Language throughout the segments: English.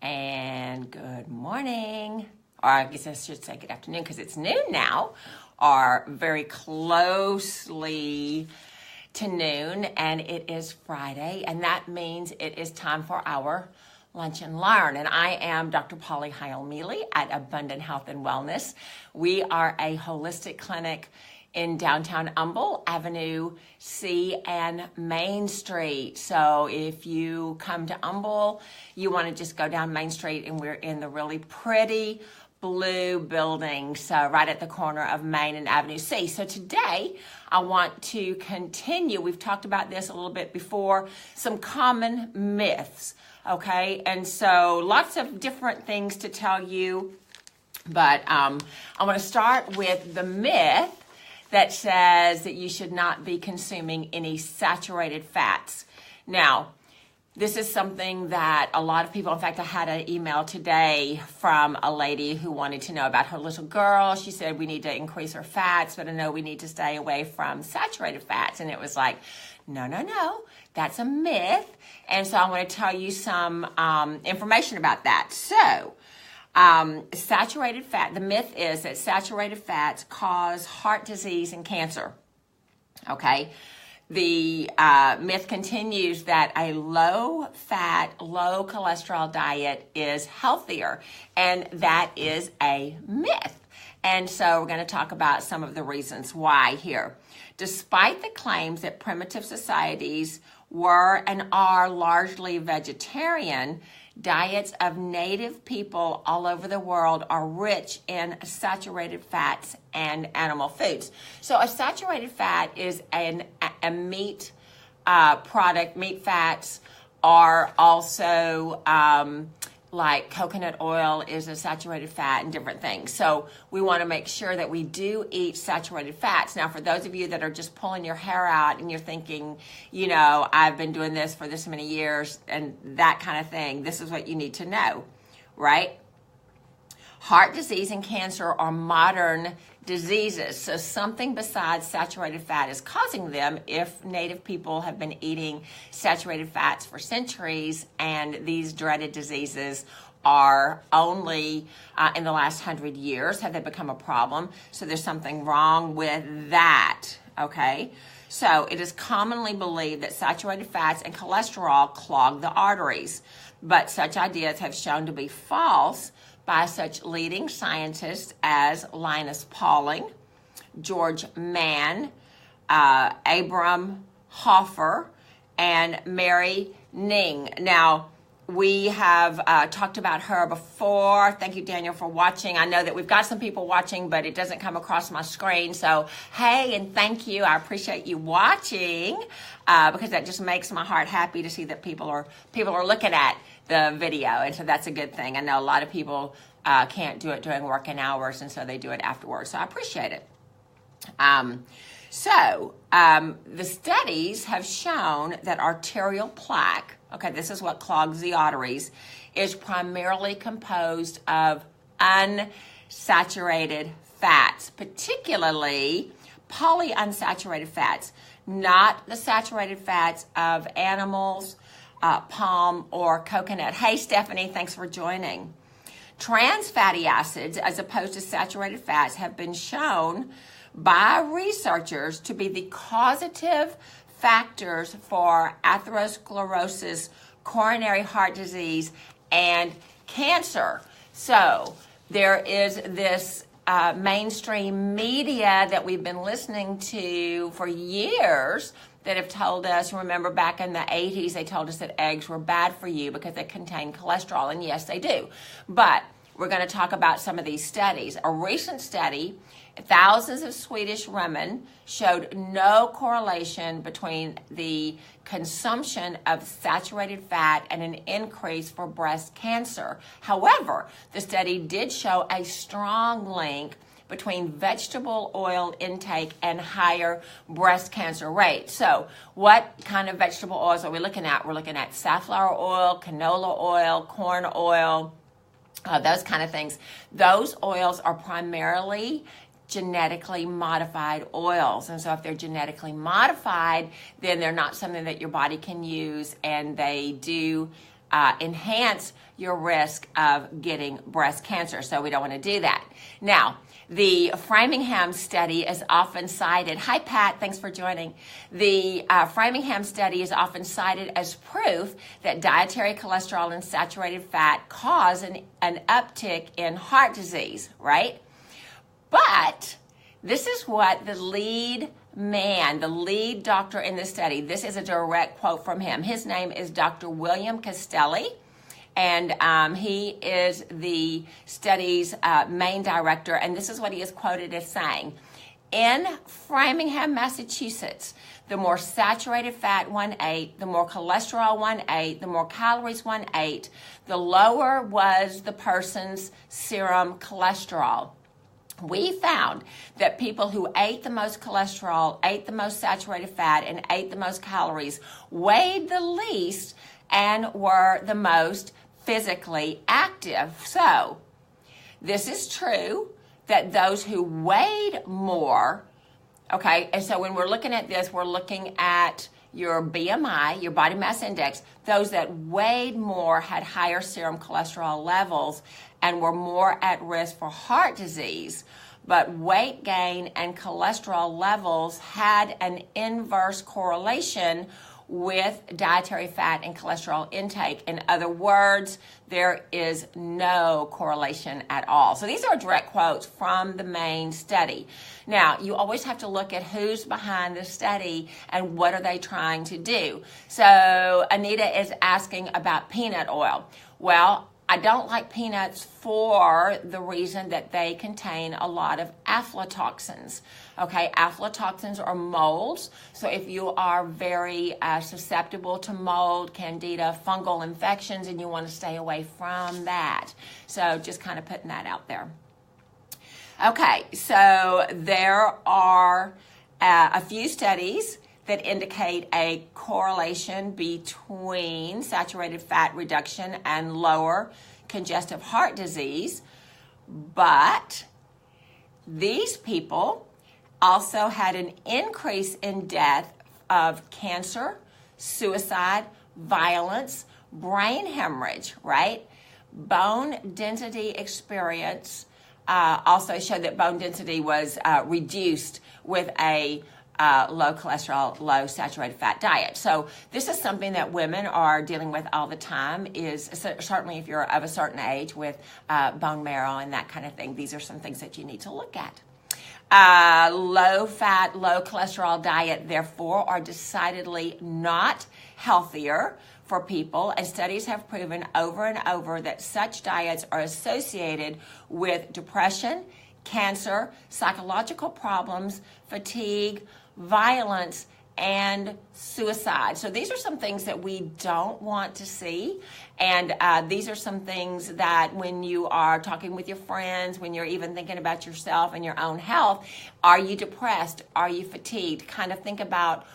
and good morning, or I guess I should say good afternoon because it's noon now, or very closely to noon, and it is Friday, and that means it is time for our Lunch and Learn. And I am Dr. Polly Heil-Mealey at Abundant Health and Wellness. We are a holistic clinic in downtown Humble, Avenue C and Main Street. So if you come to Humble, you want to just go down Main Street, and we're in the really pretty blue building, so right at the corner of Main and Avenue C. So today I want to continue. We've talked about this a little bit before, some common myths, okay? And so lots of different things to tell you, but I want to start with the myth that says that you should not be consuming any saturated fats. Now, this is something that a lot of people, in fact, I had an email today from a lady who wanted to know about her little girl. She said we need to increase her fats, but I know we need to stay away from saturated fats. And it was like, no, that's a myth. And so I want to tell you some information about that. So, saturated fat, the myth is that saturated fats cause heart disease and cancer. Okay. The myth continues that a low-fat, low-cholesterol diet is healthier, and that is a myth. And so we're going to talk about some of the reasons why here. Despite the claims that primitive societies were and are largely vegetarian, diets of native people all over the world are rich in saturated fats and animal foods. So a saturated fat is a meat product. Meat fats are also like coconut oil is a saturated fat and different things. So we want to make sure that we do eat saturated fats. Now, for those of you that are just pulling your hair out and you're thinking, you know, I've been doing this for this many years and that kind of thing, this is what you need to know, right? Heart disease and cancer are modern diseases. So something besides saturated fat is causing them if native people have been eating saturated fats for centuries, and these dreaded diseases are only in the last 100 years have they become a problem. So there's something wrong with that, okay? So it is commonly believed that saturated fats and cholesterol clog the arteries, but such ideas have shown to be false by such leading scientists as Linus Pauling, George Mann, Abram Hoffer, and Mary Ning. Now, we have talked about her before. Thank you, Daniel, for watching. I know that we've got some people watching, but it doesn't come across my screen. So, hey, and thank you. I appreciate you watching because that just makes my heart happy to see that people are looking at the video, and so that's a good thing. I know a lot of people can't do it during working hours, and so they do it afterwards. So I appreciate it. The studies have shown that arterial plaque, okay, this is what clogs the arteries, is primarily composed of unsaturated fats, particularly polyunsaturated fats, not the saturated fats of animals, palm, or coconut. Hey, Stephanie, thanks for joining. Trans fatty acids, as opposed to saturated fats, have been shown by researchers to be the causative factors for atherosclerosis, coronary heart disease, and cancer. So there is this mainstream media that we've been listening to for years that have told us, remember back in the 80s, they told us that eggs were bad for you because they contain cholesterol, and yes, they do. But we're going to talk about some of these studies. A recent study, thousands of Swedish women showed no correlation between the consumption of saturated fat and an increase for breast cancer. However, the study did show a strong link between vegetable oil intake and higher breast cancer rates. So what kind of vegetable oils are we looking at? We're looking at safflower oil, canola oil, corn oil, those kind of things. Those oils are primarily genetically modified oils. And so if they're genetically modified, then they're not something that your body can use, and they do enhance your risk of getting breast cancer. So we don't want to do that. Now, the Framingham study is often cited. Hi, Pat. Thanks for joining. The Framingham study is often cited as proof that dietary cholesterol and saturated fat cause an uptick in heart disease, right? But this is what the lead doctor in this study, this is a direct quote from him. His name is Dr. William Castelli. And he is the study's main director, and this is what he is quoted as saying. In Framingham, Massachusetts, the more saturated fat one ate, the more cholesterol one ate, the more calories one ate, the lower was the person's serum cholesterol. We found that people who ate the most cholesterol, ate the most saturated fat, and ate the most calories weighed the least and were the most physically active. So this is true that those who weighed more, okay, and so when we're looking at this, we're looking at your BMI, your body mass index. Those that weighed more had higher serum cholesterol levels and were more at risk for heart disease. But weight gain and cholesterol levels had an inverse correlation with dietary fat and cholesterol intake. In other words, there is no correlation at all. So these are direct quotes from the main study. Now, you always have to look at who's behind the study and what are they trying to do. So Anita is asking about peanut oil. Well, I don't like peanuts for the reason that they contain a lot of aflatoxins. Okay, aflatoxins are molds. So if you are very susceptible to mold, candida, fungal infections, and you want to stay away from that. So just kind of putting that out there. Okay, so there are a few studies that indicate a correlation between saturated fat reduction and lower congestive heart disease. But these people also had an increase in death of cancer, suicide, violence, brain hemorrhage, right? Bone density experience also showed that bone density was reduced with a low cholesterol, low saturated fat diet. So this is something that women are dealing with all the time, is certainly if you're of a certain age with bone marrow and that kind of thing. These are some things that you need to look at. Low fat, low cholesterol diet, therefore, are decidedly not healthier for people, and studies have proven over and over that such diets are associated with depression, cancer, psychological problems, fatigue, violence, and suicide. So these are some things that we don't want to see. And these are some things that when you are talking with your friends, when you're even thinking about yourself and your own health, are you depressed? Are you fatigued? Kind of think about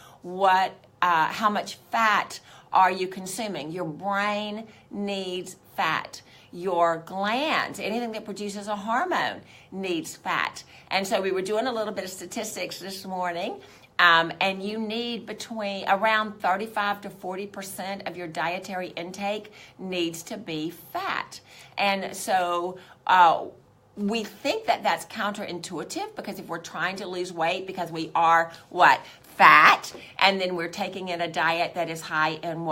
how much fat are you consuming? Your brain needs fat. Your glands, anything that produces a hormone, needs fat. And so we were doing a little bit of statistics this morning, and you need around 35 to 40% of your dietary intake needs to be fat. And so we think that that's counterintuitive, because if we're trying to lose weight because we are fat, and then we're taking in a diet that is high in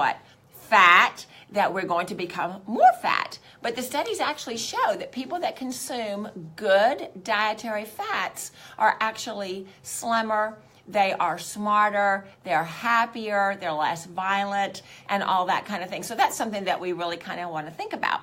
fat, that we're going to become more fat. But the studies actually show that people that consume good dietary fats are actually slimmer, they are smarter, they're happier, they're less violent, and all that kind of thing. So that's something that we really kind of want to think about.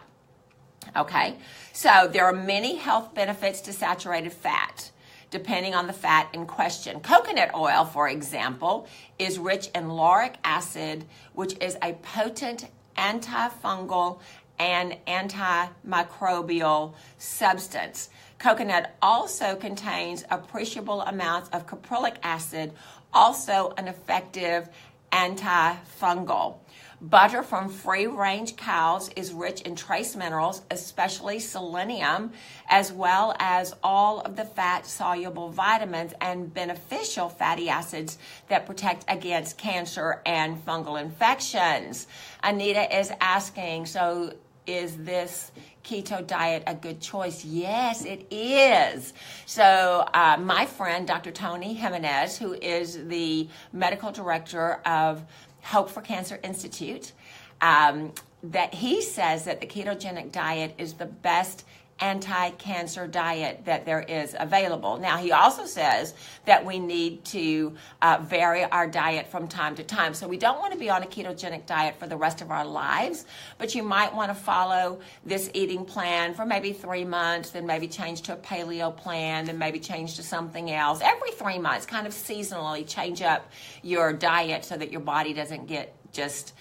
Okay, so there are many health benefits to saturated fat, depending on the fat in question. Coconut oil, for example, is rich in lauric acid, which is a potent antifungal and antimicrobial substance. Coconut also contains appreciable amounts of caprylic acid, also an effective antifungal. Butter from free-range cows is rich in trace minerals, especially selenium, as well as all of the fat-soluble vitamins and beneficial fatty acids that protect against cancer and fungal infections. Anita is asking, so is this keto diet a good choice? Yes, it is. So my friend, Dr. Tony Jimenez, who is the medical director of Hope for Cancer Institute, that he says that the ketogenic diet is the best anti-cancer diet that there is available. Now, he also says that we need to vary our diet from time to time. So we don't want to be on a ketogenic diet for the rest of our lives, but you might want to follow this eating plan for maybe 3 months, then maybe change to a paleo plan, then maybe change to something else. Every 3 months, kind of seasonally change up your diet so that your body doesn't get just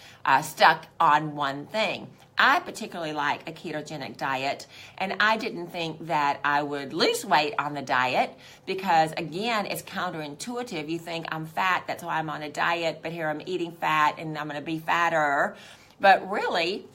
stuck on one thing. I particularly like a ketogenic diet, and I didn't think that I would lose weight on the diet because, again, it's counterintuitive. You think I'm fat, that's why I'm on a diet, but here I'm eating fat and I'm going to be fatter. But really,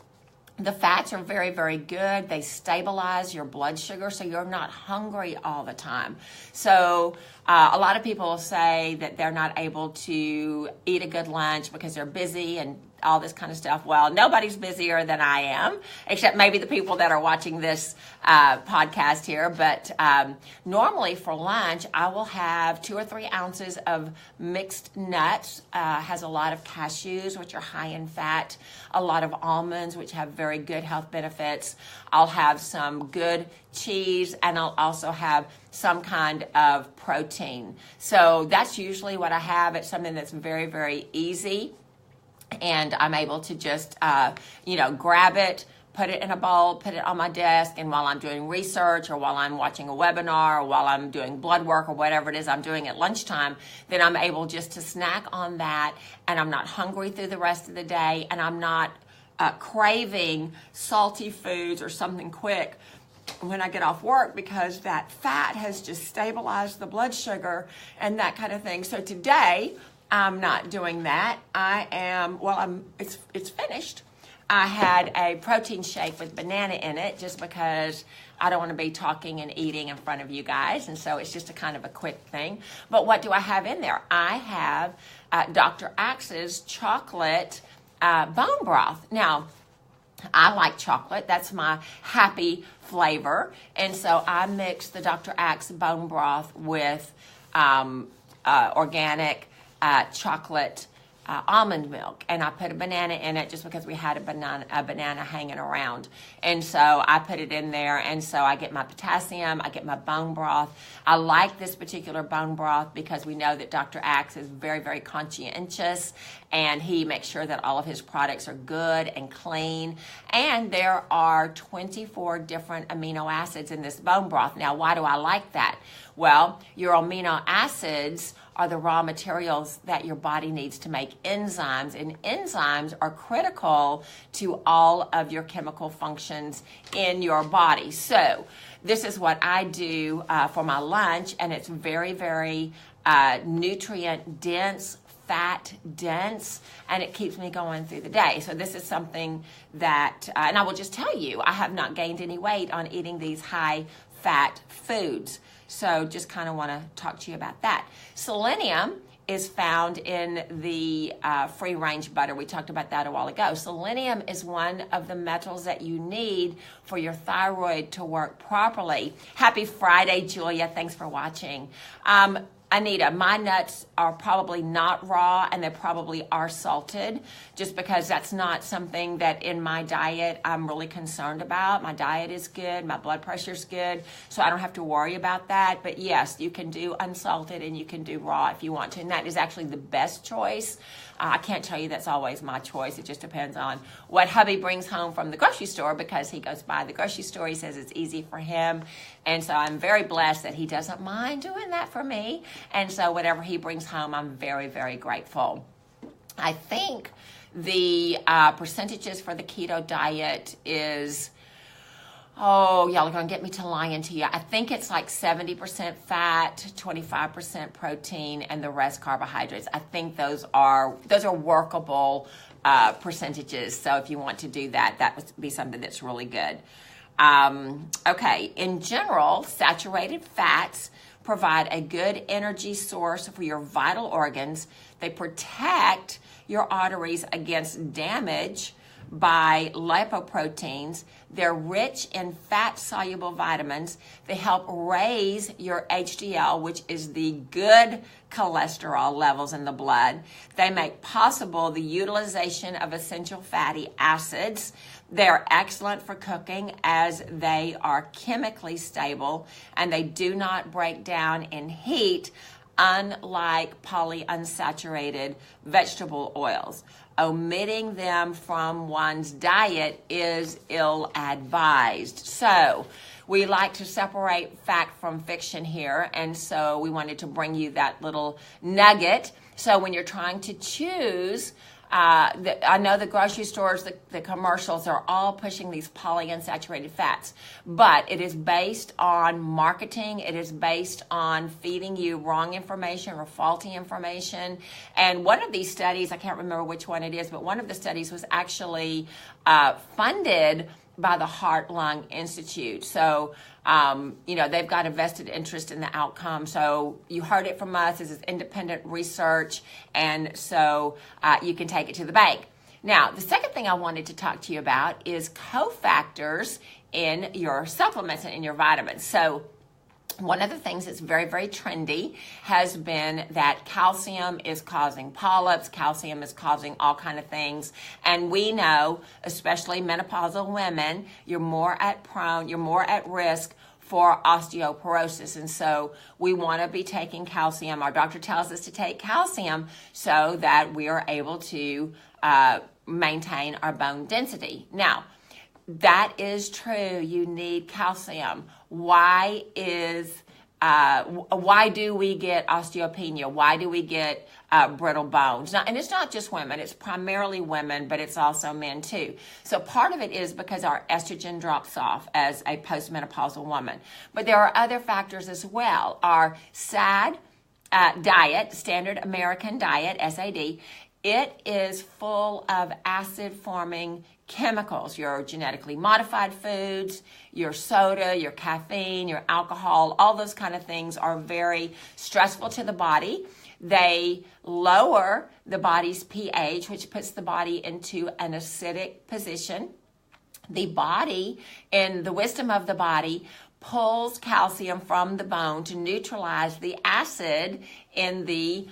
the fats are very, very good. They stabilize your blood sugar so you're not hungry all the time. So a lot of people say that they're not able to eat a good lunch because they're busy and all this kind of stuff. Well, nobody's busier than I am, except maybe the people that are watching this podcast here. But normally for lunch, I will have 2 or 3 ounces of mixed nuts. Has a lot of cashews, which are high in fat, a lot of almonds, which have very good health benefits. I'll have some good cheese, and I'll also have some kind of protein. So that's usually what I have. It's something that's very, very easy. And I'm able to just, grab it, put it in a bowl, put it on my desk, and while I'm doing research or while I'm watching a webinar or while I'm doing blood work or whatever it is I'm doing at lunchtime, then I'm able just to snack on that, and I'm not hungry through the rest of the day, and I'm not craving salty foods or something quick when I get off work because that fat has just stabilized the blood sugar and that kind of thing. So today, I'm not doing that. It's finished. I had a protein shake with banana in it just because I don't want to be talking and eating in front of you guys. And so it's just a kind of a quick thing. But what do I have in there? I have Dr. Axe's chocolate bone broth. Now, I like chocolate. That's my happy flavor. And so I mix the Dr. Axe bone broth with organic chocolate almond milk, and I put a banana in it just because we had a banana hanging around, and so I put it in there, and so I get my potassium, I get my bone broth. I like this particular bone broth because we know that Dr. Axe is very, very conscientious, and he makes sure that all of his products are good and clean, and there are 24 different amino acids in this bone broth. Now, why do I like that? Well, your amino acids are the raw materials that your body needs to make enzymes, and enzymes are critical to all of your chemical functions in your body. So this is what I do for my lunch, and it's very, very nutrient dense, fat dense, and it keeps me going through the day. So this is something that, and I will just tell you, I have not gained any weight on eating these high fat foods. So just kind of want to talk to you about that. Selenium is found in the free-range butter. We talked about that a while ago. Selenium is one of the metals that you need for your thyroid to work properly. Happy Friday, Julia. Thanks for watching. Anita, my nuts are probably not raw, and they probably are salted, just because that's not something that in my diet I'm really concerned about. My diet is good, my blood pressure's good, so I don't have to worry about that. But yes, you can do unsalted and you can do raw if you want to, and that is actually the best choice. I can't tell you that's always my choice. It just depends on what hubby brings home from the grocery store, because he goes by the grocery store. He says it's easy for him. And so I'm very blessed that he doesn't mind doing that for me. And so whatever he brings home, I'm very, very grateful. I think the percentages for the keto diet is, oh, y'all are going to get me to lying to you. I think it's like 70% fat, 25% protein, and the rest carbohydrates. I think those are workable percentages. So if you want to do that, that would be something that's really good. Okay, in general, saturated fats provide a good energy source for your vital organs. They protect your arteries against damage by lipoproteins. They're rich in fat-soluble vitamins. They help raise your HDL, which is the good cholesterol levels in the blood. They make possible the utilization of essential fatty acids. They're excellent for cooking as they are chemically stable and they do not break down in heat, unlike polyunsaturated vegetable oils. Omitting them from one's diet is ill-advised. So we like to separate fact from fiction here, and so we wanted to bring you that little nugget. So when you're trying to choose, I know the grocery stores, the commercials are all pushing these polyunsaturated fats, but it is based on marketing. It is based on feeding you wrong information or faulty information. And one of these studies, I can't remember which one it is, but one of the studies was actually funded by the Heart-Lung Institute. So, they've got a vested interest in the outcome. So you heard it from us. This is independent research, and so you can take it to the bank. Now, the second thing I wanted to talk to you about is cofactors in your supplements and in your vitamins. So one of the things that's very, very trendy has been that calcium is causing polyps, calcium is causing all kinds of things. And we know, especially menopausal women, you're more at risk for osteoporosis. And so we want to be taking calcium. Our doctor tells us to take calcium so that we are able to maintain our bone density. Now, that is true. You need calcium. Why do we get osteopenia? Why do we get brittle bones? Now, and it's not just women. It's primarily women, but it's also men too. So part of it is because our estrogen drops off as a postmenopausal woman. But there are other factors as well. Our SAD diet, Standard American Diet, SAD, it is full of acid-forming chemicals. Your genetically modified foods, your soda, your caffeine, your alcohol, all those kind of things are very stressful to the body. They lower the body's pH, which puts the body into an acidic position. The body, in the wisdom of the body, pulls calcium from the bone to neutralize the acid in the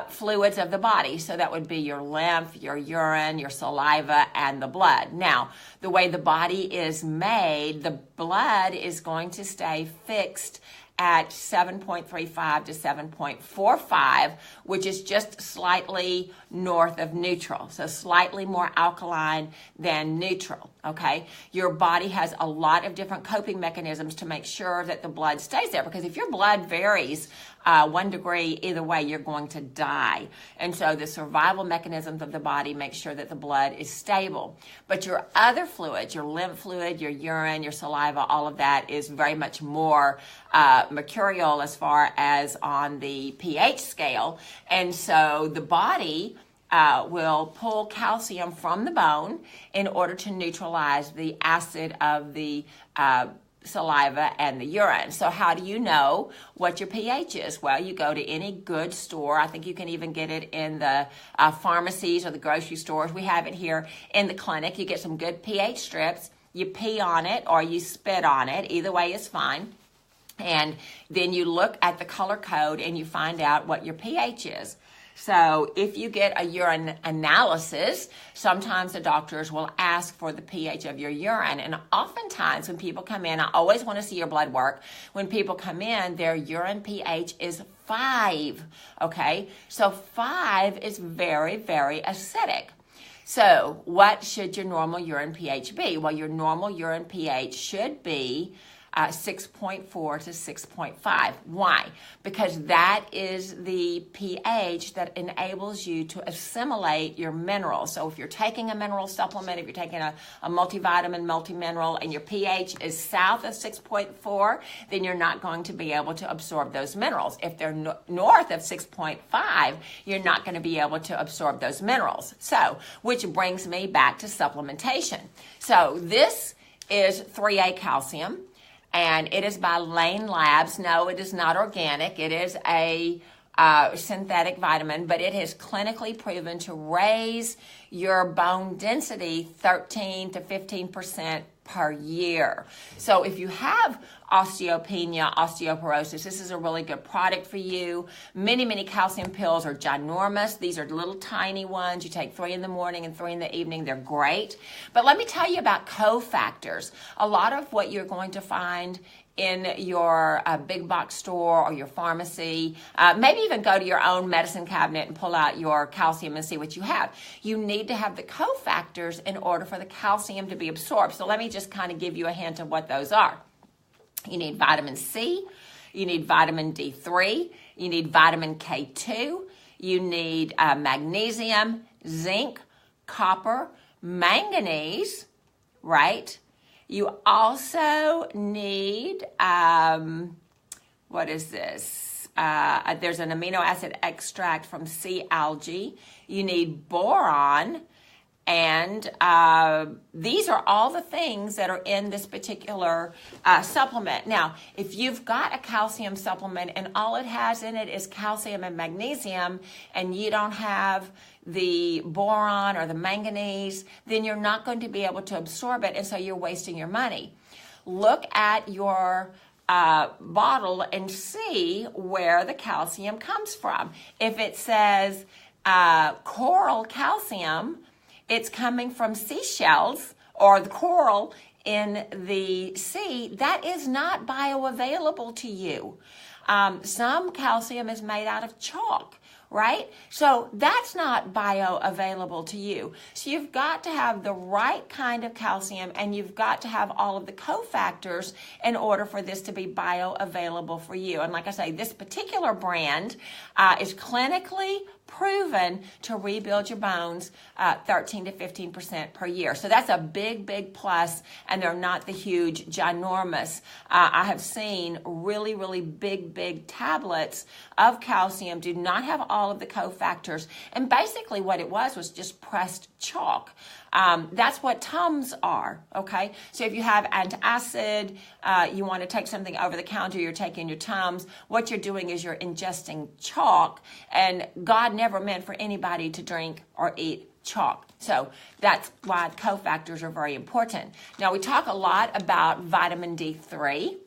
fluids of the body. So that would be your lymph, your urine, your saliva, and the blood. Now, the way the body is made, the blood is going to stay fixed at 7.35 to 7.45, which is just slightly north of neutral. So slightly more alkaline than neutral, okay? Your body has a lot of different coping mechanisms to make sure that the blood stays there, because if your blood varies 1 degree either way, you're going to die. And so the survival mechanisms of the body make sure that the blood is stable. But your other fluids, your lymph fluid, your urine, your saliva, all of that is very much more mercurial as far as on the pH scale. And so the body will pull calcium from the bone in order to neutralize the acid of the saliva and the urine. So how do you know what your pH is? Well, you go to any good store. I think you can even get it in the pharmacies or the grocery stores. We have it here in the clinic. You get some good pH strips. You pee on it or you spit on it. Either way is fine. And then you look at the color code and you find out what your pH is. So if you get a urine analysis, sometimes the doctors will ask for the pH of your urine. And oftentimes when people come in, I always want to see your blood work. When people come in, their urine pH is 5, okay? So 5 is very, very acidic. So what should your normal urine pH be? Well, your normal urine pH should be 6.4 to 6.5. Why? Because that is the pH that enables you to assimilate your minerals. So if you're taking a mineral supplement, if you're taking a multivitamin, multimineral, and your pH is south of 6.4, then you're not going to be able to absorb those minerals. If they're north of 6.5, you're not going to be able to absorb those minerals. So, which brings me back to supplementation. So this is 3A calcium, and it is by Lane Labs. No, it is not organic. It is a synthetic vitamin, but it has clinically proven to raise your bone density 13 to 15% per year. So if you have osteopenia, osteoporosis, this is a really good product for you. Many calcium pills are ginormous. These are little tiny ones. You take 3 in the morning and 3 in the evening. They're great. But let me tell you about cofactors. A lot of what you're going to find in your big box store or your pharmacy, maybe even go to your own medicine cabinet and pull out your calcium and see what you have. You need to have the cofactors in order for the calcium to be absorbed. So let me just kind of give you a hint of what those are. You need vitamin C, you need vitamin D3, you need vitamin K2, you need magnesium, zinc, copper, manganese, right? You also need, what is this? There's an amino acid extract from sea algae. You need boron. And these are all the things that are in this particular supplement. Now, if you've got a calcium supplement and all it has in it is calcium and magnesium, and you don't have the boron or the manganese, then you're not going to be able to absorb it, and so you're wasting your money. Look at your bottle and see where the calcium comes from. If it says coral calcium, it's coming from seashells or the coral in the sea. That is not bioavailable to you. Some calcium is made out of chalk, right? So that's not bioavailable to you. So you've got to have the right kind of calcium, and you've got to have all of the cofactors in order for this to be bioavailable for you. And like I say, this particular brand is clinically proven to rebuild your bones 13 to 15% per year. So that's a big plus, and they're not the huge, ginormous. I have seen really big tablets of calcium do not have all of the cofactors, and basically what it was just pressed chalk. That's what Tums are, okay? So if you have antacid, you want to take something over the counter, you're taking your Tums, what you're doing is you're ingesting chalk, and God never meant for anybody to drink or eat chalk. So that's why cofactors are very important. Now, we talk a lot about vitamin D3.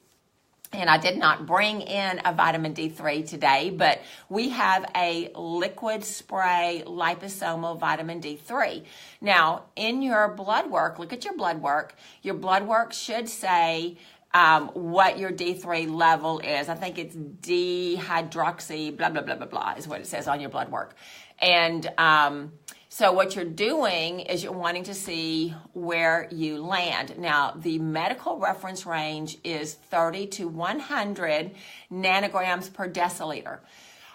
And I did not bring in a vitamin D3 today, but we have a liquid spray liposomal vitamin D3. Now, in your blood work, look at your blood work. Your blood work should say what your D3 level is. I think it's dehydroxy, blah, blah, blah, blah, blah, is what it says on your blood work. And so what you're doing is you're wanting to see where you land. Now, the medical reference range is 30 to 100 nanograms per deciliter.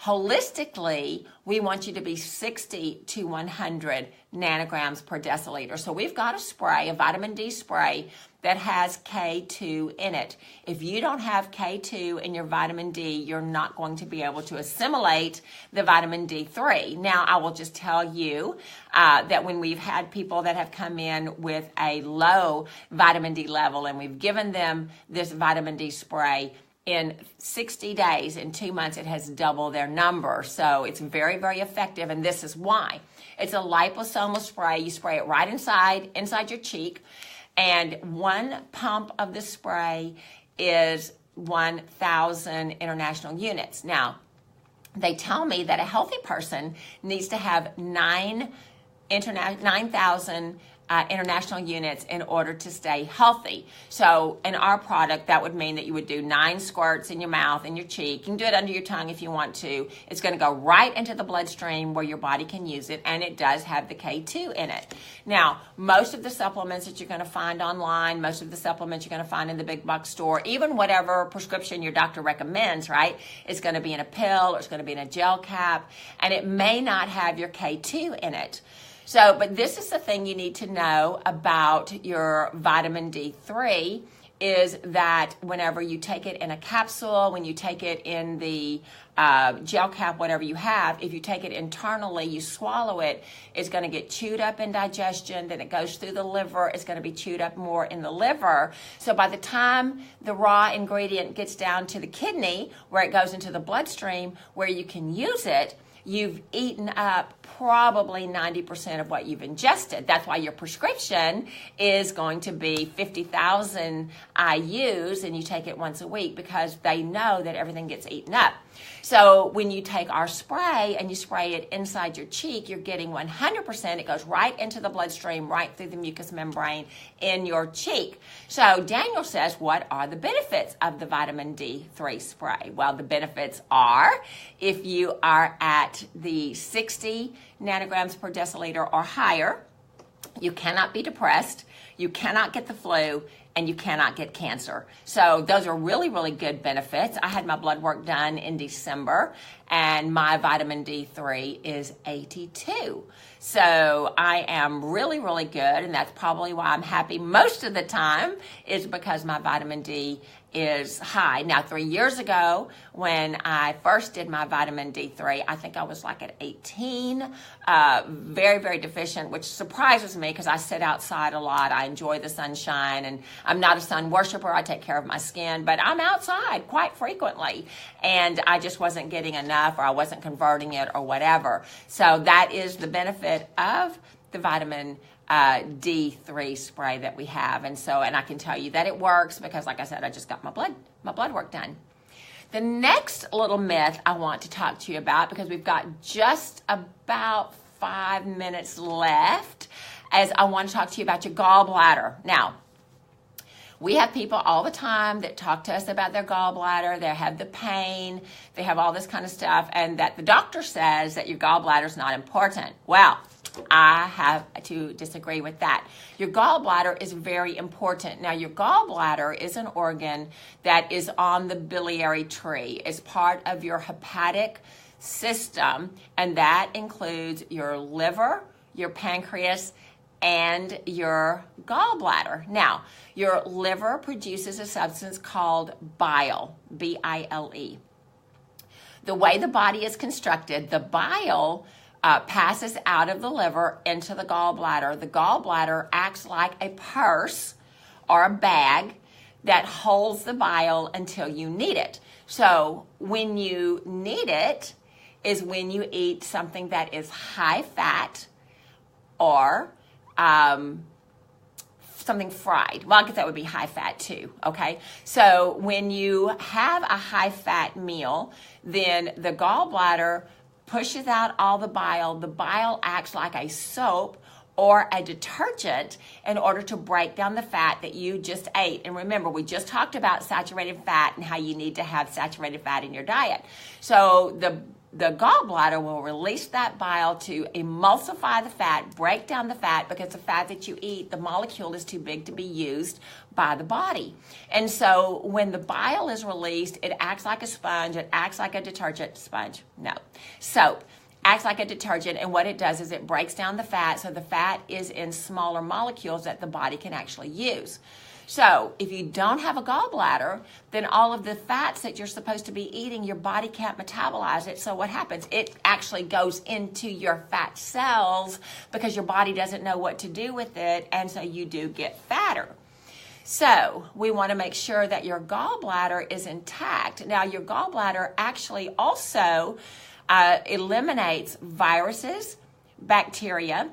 Holistically, we want you to be 60 to 100 nanograms per deciliter. So we've got a spray, a vitamin D spray, that has K2 in it. If you don't have K2 in your vitamin D, you're not going to be able to assimilate the vitamin D3. Now, I will just tell you that when we've had people that have come in with a low vitamin D level and we've given them this vitamin D spray, in 60 days, in 2 months, it has doubled their number. So it's very effective, and this is why. It's a liposomal spray. You spray it right inside your cheek, and 1 pump of the spray is 1,000 international units. Now, they tell me that a healthy person needs to have 9,000 international units in order to stay healthy. So in our product, that would mean that you would do 9 squirts in your mouth and your cheek. You can do it under your tongue if you want to. It's going to go right into the bloodstream where your body can use it, and it does have the K2 in it. Now, most of the supplements that you're going to find online, most of the supplements you're going to find in the big box store, even whatever prescription your doctor recommends, right, it's going to be in a pill or it's going to be in a gel cap, and it may not have your K2 in it. So, but this is the thing you need to know about your vitamin D3 is that whenever you take it in a capsule, when you take it in the gel cap, whatever you have, if you take it internally, you swallow it, it's going to get chewed up in digestion, then it goes through the liver, it's going to be chewed up more in the liver. So by the time the raw ingredient gets down to the kidney, where it goes into the bloodstream, where you can use it, you've eaten up probably 90% of what you've ingested. That's why your prescription is going to be 50,000 IUs, and you take it once a week because they know that everything gets eaten up. So when you take our spray and you spray it inside your cheek, you're getting 100%. It goes right into the bloodstream, right through the mucous membrane in your cheek. So Daniel says, what are the benefits of the vitamin D3 spray? Well, the benefits are if you are at the 60 nanograms per deciliter or higher, you cannot be depressed, you cannot get the flu, and you cannot get cancer. So those are really, really good benefits. I had my blood work done in December, and my vitamin D3 is 82. So I am really, really good, and that's probably why I'm happy most of the time, is because my vitamin D is high. Now, 3 years ago, when I first did my vitamin D3, I think I was like at 18, very, very deficient, which surprises me because I sit outside a lot. I enjoy the sunshine, and I'm not a sun worshiper. I take care of my skin, but I'm outside quite frequently, and I just wasn't getting enough, or I wasn't converting it, or whatever. So that is the benefit of the vitamin D3 spray that we have. And I can tell you that it works because, like I said, I just got my blood work done. The next little myth I want to talk to you about, because we've got just about 5 minutes left, is I want to talk to you about your gallbladder. Now, we have people all the time that talk to us about their gallbladder. They have the pain, they have all this kind of stuff, and that the doctor says that your gallbladder is not important. Well, I have to disagree with that. Your gallbladder is very important. Now, your gallbladder is an organ that is on the biliary tree. It's part of your hepatic system, and that includes your liver, your pancreas, and your gallbladder. Now, your liver produces a substance called bile, B-I-L-E. The way the body is constructed, the bile passes out of the liver into the gallbladder. The gallbladder acts like a purse or a bag that holds the bile until you need it. So when you need it is when you eat something that is high fat or something fried. Well, I guess that would be high fat too, okay? So when you have a high fat meal, then the gallbladder pushes out all the bile. The bile acts like a soap or a detergent in order to break down the fat that you just ate. And remember, we just talked about saturated fat and how you need to have saturated fat in your diet. So the gallbladder will release that bile to emulsify the fat, break down the fat, because the fat that you eat, the molecule is too big to be used by the body. And so when the bile is released, it acts like a sponge. It acts like a detergent. Sponge? No. Soap. Acts like a detergent, and what it does is it breaks down the fat, so the fat is in smaller molecules that the body can actually use. So if you don't have a gallbladder, then all of the fats that you're supposed to be eating, your body can't metabolize it. So what happens? It actually goes into your fat cells because your body doesn't know what to do with it, and so you do get fatter. So we want to make sure that your gallbladder is intact. Now, your gallbladder actually also eliminates viruses, bacteria,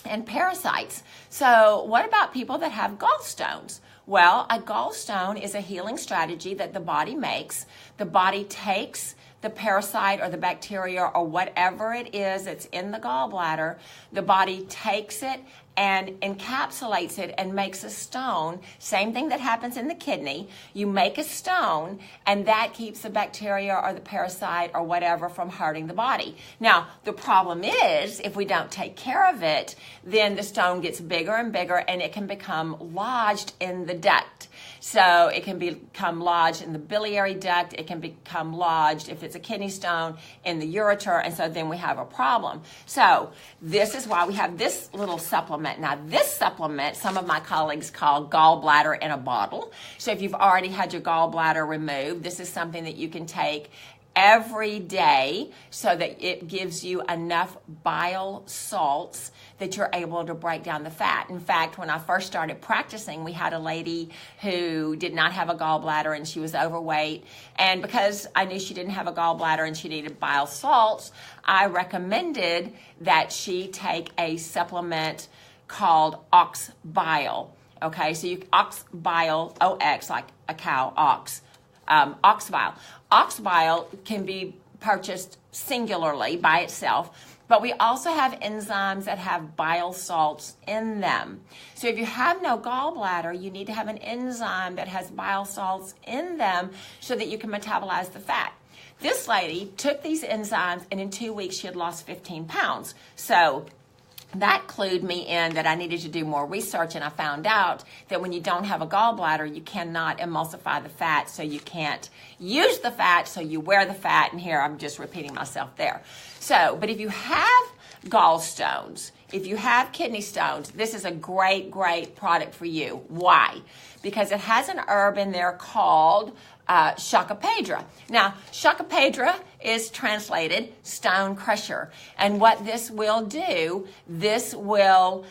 and parasites. So what about people that have gallstones? Well, a gallstone is a healing strategy that the body makes. The body takes the parasite or the bacteria or whatever it is that's in the gallbladder. The body takes it and encapsulates it and makes a stone. Same thing that happens in the kidney. You make a stone, and that keeps the bacteria or the parasite or whatever from hurting the body. Now, the problem is, if we don't take care of it, then the stone gets bigger and bigger, and it can become lodged in the duct. So it can become lodged in the biliary duct. It can become lodged, if it's a kidney stone, in the ureter, and so then we have a problem. So this is why we have this little supplement. Now, this supplement, some of my colleagues call gallbladder in a bottle. So if you've already had your gallbladder removed, this is something that you can take every day so that it gives you enough bile salts that you're able to break down the fat. In fact, when I first started practicing, we had a lady who did not have a gallbladder and she was overweight. And because I knew she didn't have a gallbladder and she needed bile salts, I recommended that she take a supplement called ox bile. Okay, so ox bile, OX, like a cow, ox. Ox bile. Ox bile can be purchased singularly by itself, but we also have enzymes that have bile salts in them. So if you have no gallbladder, you need to have an enzyme that has bile salts in them so that you can metabolize the fat. This lady took these enzymes, and in 2 weeks she had lost 15 pounds. So that clued me in that I needed to do more research, and I found out that when you don't have a gallbladder, you cannot emulsify the fat, so you can't use the fat, so you wear the fat, and here I'm just repeating myself there. So, but if you have gallstones, if you have kidney stones, this is a great, great product for you. Why? Because it has an herb in there called Shakapedra. Now, Shakapedra is translated stone crusher. And what this will do, this will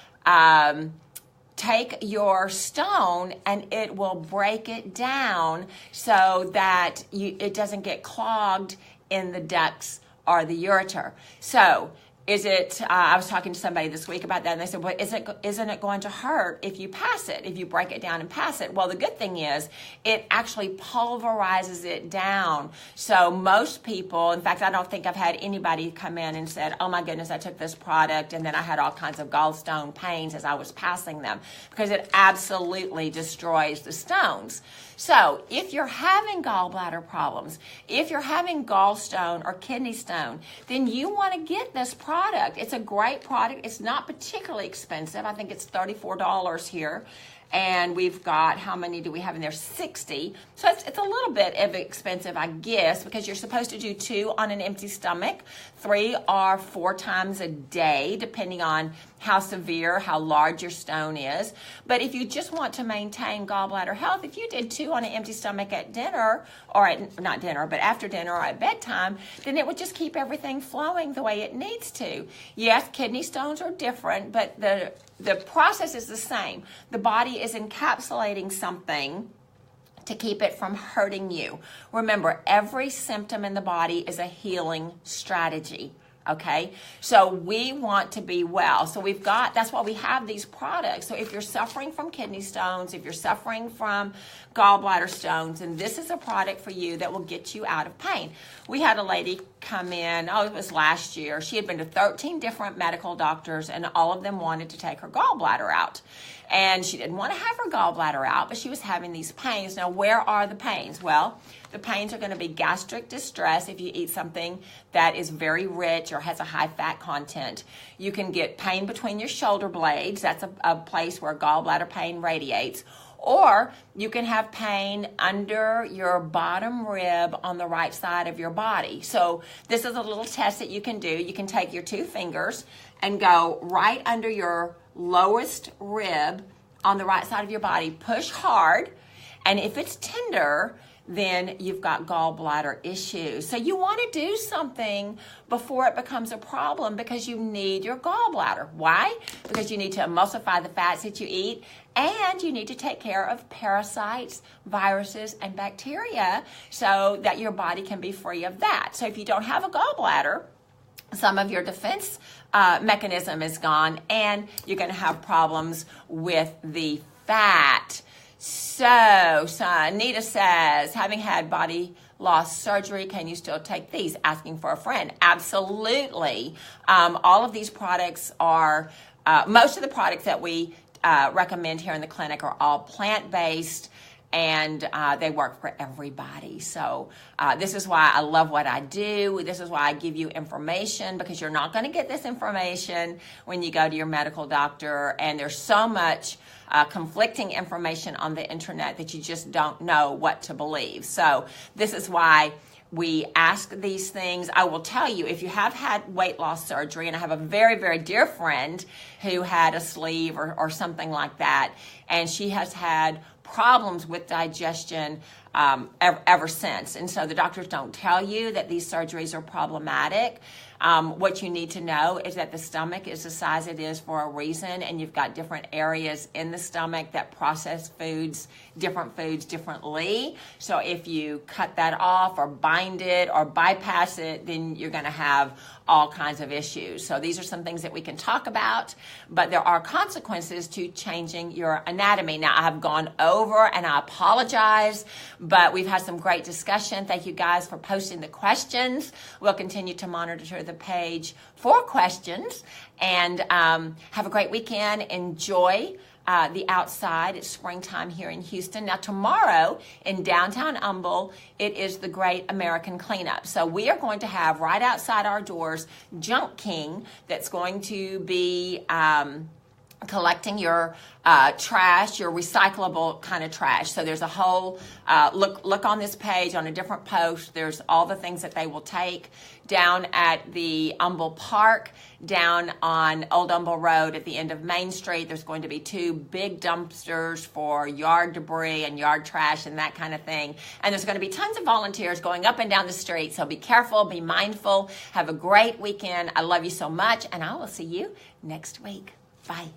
take your stone and it will break it down so that it doesn't get clogged in the ducts or the ureter. So, I was talking to somebody this week about that, and they said, well, isn't it going to hurt if you pass it, if you break it down and pass it? Well, the good thing is it actually pulverizes it down. So most people, in fact, I don't think I've had anybody come in and said, oh my goodness, I took this product and then I had all kinds of gallstone pains as I was passing them, because it absolutely destroys the stones. So if you're having gallbladder problems, if you're having gallstone or kidney stone, then you want to get this product. It's a great product. It's not particularly expensive. I think it's $34 here. And we've got, how many do we have in there? 60. So it's a little bit expensive, I guess, because you're supposed to do 2 on an empty stomach, 3 or 4 times a day, depending on how severe, how large your stone is. But if you just want to maintain gallbladder health, if you did 2 on an empty stomach at dinner, or not dinner, but after dinner or at bedtime, then it would just keep everything flowing the way it needs to. Yes, kidney stones are different, but the process is the same. The body is encapsulating something to keep it from hurting you. Remember, every symptom in the body is a healing strategy. Okay, so we want to be well. So that's why we have these products. So if you're suffering from kidney stones, if you're suffering from gallbladder stones, and this is a product for you that will get you out of pain. We had a lady come in, it was last year. She had been to 13 different medical doctors, and all of them wanted to take her gallbladder out. And she didn't want to have her gallbladder out, but she was having these pains. Now, where are the pains? Well, the pains are going to be gastric distress if you eat something that is very rich or has a high fat content. You can get pain between your shoulder blades. That's a place where gallbladder pain radiates. Or you can have pain under your bottom rib on the right side of your body. So this is a little test that you can do. You can take your 2 fingers and go right under your lowest rib on the right side of your body. Push hard, and if it's tender, then you've got gallbladder issues. So you want to do something before it becomes a problem, because you need your gallbladder. Why? Because you need to emulsify the fats that you eat, and you need to take care of parasites, viruses, and bacteria so that your body can be free of that. So if you don't have a gallbladder, some of your defense mechanism is gone, and you're going to have problems with the fat. So Anita says, having had body loss surgery, can you still take these? Asking for a friend. Absolutely. All of these products are most of the products that we recommend here in the clinic are all plant-based, and they work for everybody. So this is why I love what I do. This is why I give you information, because you're not going to get this information when you go to your medical doctor, and there's so much conflicting information on the internet that you just don't know what to believe. So this is why we ask these things. I will tell you, if you have had weight loss surgery, and I have a very, very dear friend who had a sleeve or something like that, and she has had problems with digestion ever since. And so the doctors don't tell you that these surgeries are problematic. What you need to know is that the stomach is the size it is for a reason, and you've got different areas in the stomach that process different foods differently. So if you cut that off or bind it or bypass it, then you're going to have all kinds of issues. So these are some things that we can talk about, but there are consequences to changing your anatomy. Now, I have gone over, and I apologize, but we've had some great discussion. Thank you guys for posting the questions. We'll continue to monitor the page for questions, and have a great weekend. Enjoy the outside. It's springtime here in Houston. Now, tomorrow in downtown Humble, it is the Great American Cleanup. So we are going to have right outside our doors Junk King that's going to be collecting your trash, your recyclable kind of trash. So there's a whole, look on this page on a different post. There's all the things that they will take down at the Humble Park, down on Old Humble Road at the end of Main Street. There's going to be 2 big dumpsters for yard debris and yard trash and that kind of thing. And there's going to be tons of volunteers going up and down the street. So be careful, be mindful. Have a great weekend. I love you so much, and I will see you next week. Bye.